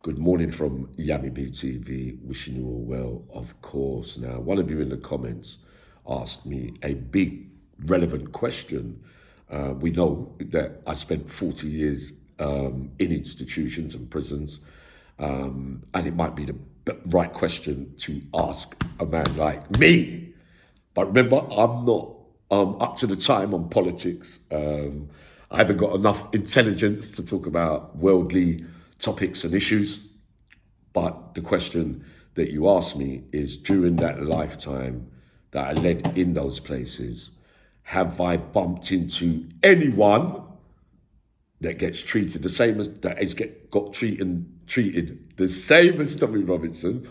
Good morning from Yami BTV, wishing you all well, of course. Now, one of you in the comments asked me a big, relevant question. We know that I spent 40 years in institutions and prisons, and it might be the right question to ask a man like me. But remember, I'm not up to the time on politics. I haven't got enough intelligence to talk about worldly topics and issues. But the question that you asked me is, during that lifetime that I led in those places, have I bumped into anyone that gets treated the same as, got treated the same as Tommy Robinson,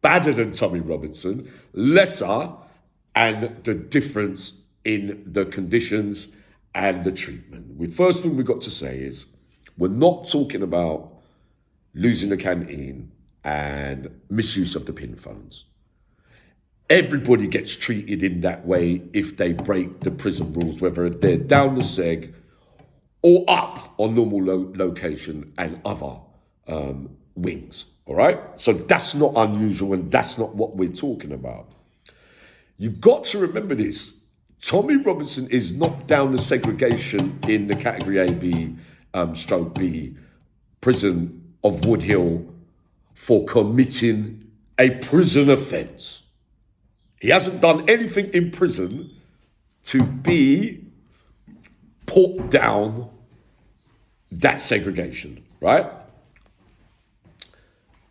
badder than Tommy Robinson, lesser, and the difference in the conditions and the treatment? The first thing we've got to say is, we're not talking about losing the canteen and misuse of the pin phones. Everybody gets treated in that way if they break the prison rules, whether they're down the seg or up on normal location and other wings, all right? So that's not unusual, and that's not what we're talking about. You've got to remember this. Tommy Robinson is not down the segregation in the category A, B, stroke B prison of Wood Hill for committing a prison offence. He hasn't done anything in prison to be put down that segregation, right?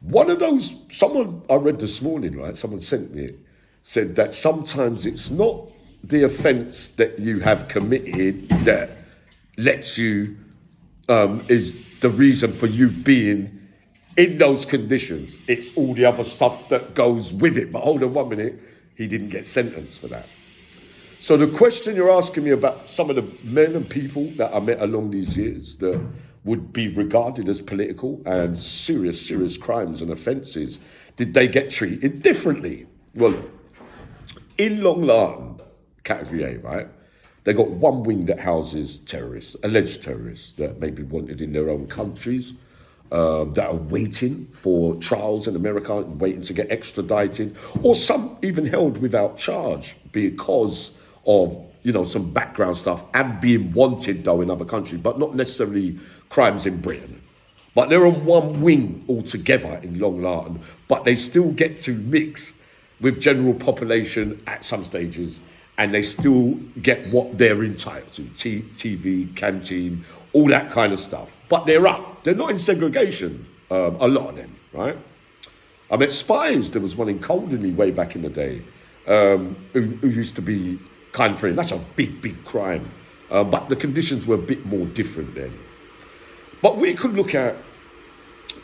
One of those, someone I read this morning, right, someone sent me it, said that sometimes it's not the offence that you have committed that lets you, is the reason for you being in those conditions. It's all the other stuff that goes with it. But hold on 1 minute, he didn't get sentenced for that. So the question you're asking me about some of the men and people that I met along these years that would be regarded as political and serious crimes and offences, did they get treated differently? Well, in Long Lartin, category A, right, they got one wing that houses terrorists, alleged terrorists that may be wanted in their own countries, that are waiting for trials in America and waiting to get extradited, or some even held without charge because of, some background stuff and being wanted though in other countries, but not necessarily crimes in Britain. But they're on one wing altogether in Long Lartin, but they still get to mix with general population at some stages, and they still get what they're entitled to, TV, canteen, all that kind of stuff. But they're up. They're not in segregation, a lot of them, right? I met SPYS. There was one in Coldeney way back in the day, who used to be kind free. That's a big crime. But the conditions were a bit more different then. But we could look at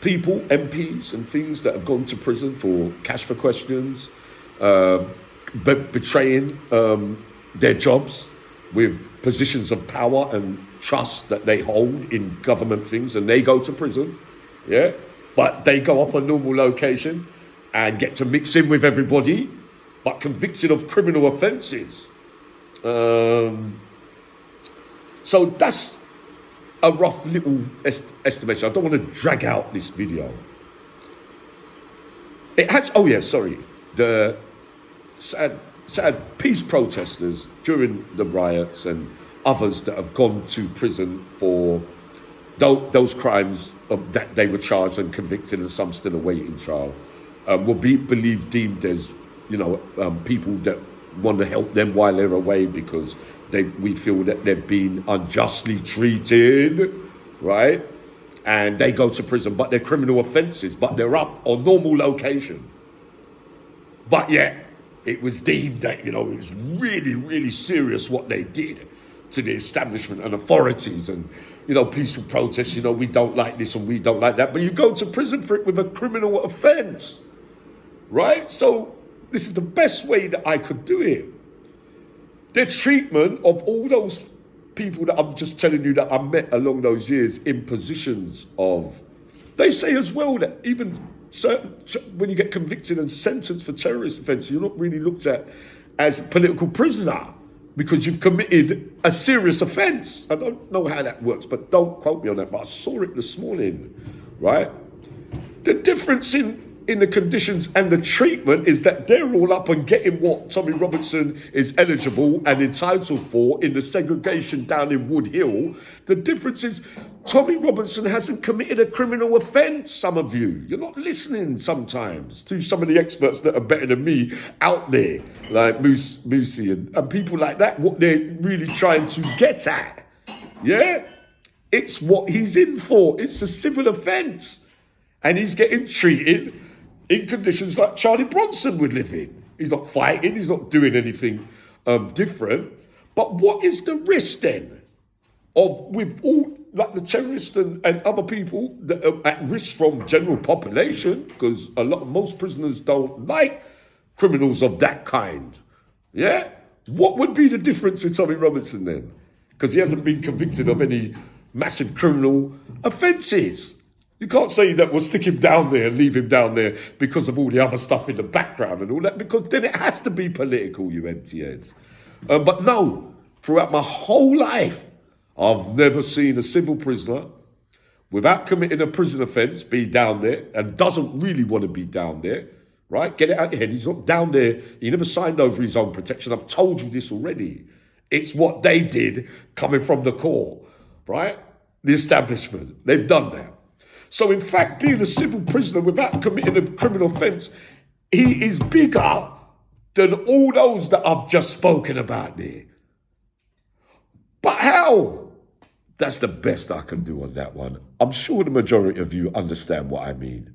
people, MPs and things that have gone to prison for cash for questions, betraying their jobs with positions of power and trust that they hold in government things, and they go to prison, yeah? But they go up on normal location and get to mix in with everybody, but convicted of criminal offences. So that's a rough little estimation. I don't want to drag out this video. It has, the sad peace protesters during the riots and others that have gone to prison for those crimes that they were charged and convicted, and some still awaiting trial, will be deemed as, people that want to help them while they're away because we feel that they've been unjustly treated, right? And they go to prison, but they're criminal offences, but they're up on normal location. But yet, it was deemed that, it was really serious what they did to the establishment and authorities and, peaceful protests, we don't like this and we don't like that. But you go to prison for it with a criminal offence, right? So this is the best way that I could do it. Their treatment of all those people that I'm just telling you that I met along those years in positions of, they say as well that even when you get convicted and sentenced for terrorist offences, you're not really looked at as a political prisoner because you've committed a serious offence. I don't know how that works, but don't quote me on that. But I saw it this morning, right? The difference in the conditions and the treatment is that they're all up on getting what Tommy Robinson is eligible and entitled for in the segregation down in Wood Hill. The difference is Tommy Robinson hasn't committed a criminal offence, some of you. You're not listening sometimes to some of the experts that are better than me out there, like Moosey and people like that, what they're really trying to get at. Yeah? It's what he's in for. It's a civil offence. And he's getting treated in conditions like Charlie Bronson would live in. He's not fighting, he's not doing anything different. But what is the risk then of, with all like the terrorists and other people that are at risk from general population, because most prisoners don't like criminals of that kind. Yeah? What would be the difference with Tommy Robinson then? Because he hasn't been convicted of any massive criminal offences. You can't say that we'll stick him down there and leave him down there because of all the other stuff in the background and all that, because then it has to be political, you empty heads. But no, throughout my whole life, I've never seen a civil prisoner without committing a prison offence be down there and doesn't really want to be down there, right? Get it out of your head. He's not down there. He never signed over his own protection. I've told you this already. It's what they did coming from the court, right? The establishment. They've done that. So in fact, being a civil prisoner without committing a criminal offence, he is bigger than all those that I've just spoken about there. But how? That's the best I can do on that one. I'm sure the majority of you understand what I mean.